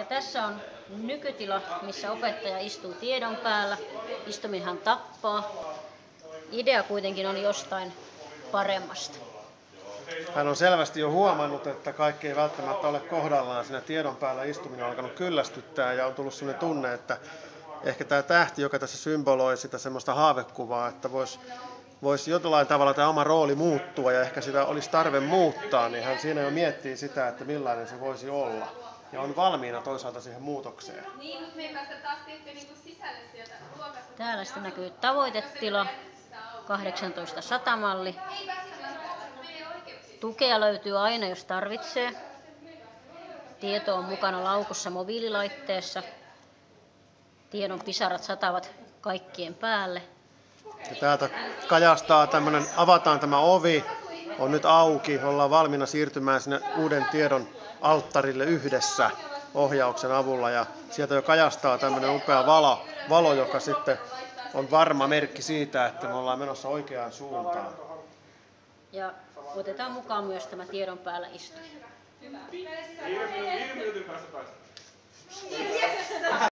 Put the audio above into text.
Tässä on nykytila, missä opettaja istuu tiedon päällä. Istuminhan tappaa. Idea kuitenkin on jostain paremmasta. Hän on selvästi jo huomannut, että kaikki ei välttämättä ole kohdallaan. Siinä tiedon päällä istuminen on alkanut kyllästyttää ja on tullut sellainen tunne, että ehkä tämä tähti, joka tässä symboloi sitä semmoista haavekuvaa, että voisi jollain tavalla tämä oma rooli muuttua ja ehkä sitä olisi tarve muuttaa, niin hän siinä jo miettii sitä, että millainen se voisi olla. Ja on valmiina toisaalta siihen muutokseen. Täällä sitten näkyy tavoitetila, 18-100-malli. Tukea löytyy aina, jos tarvitsee. Tieto on mukana laukussa mobiililaitteessa. Tiedon pisarat satavat kaikkien päälle. Ja täältä kajastaa avataan tämä ovi, on nyt auki, ollaan valmiina siirtymään sinne uuden tiedon alttarille yhdessä ohjauksen avulla. Ja sieltä jo kajastaa tämmöinen upea valo, joka sitten on varma merkki siitä, että me ollaan menossa oikeaan suuntaan. Ja otetaan mukaan myös tämä tiedon päällä istuja.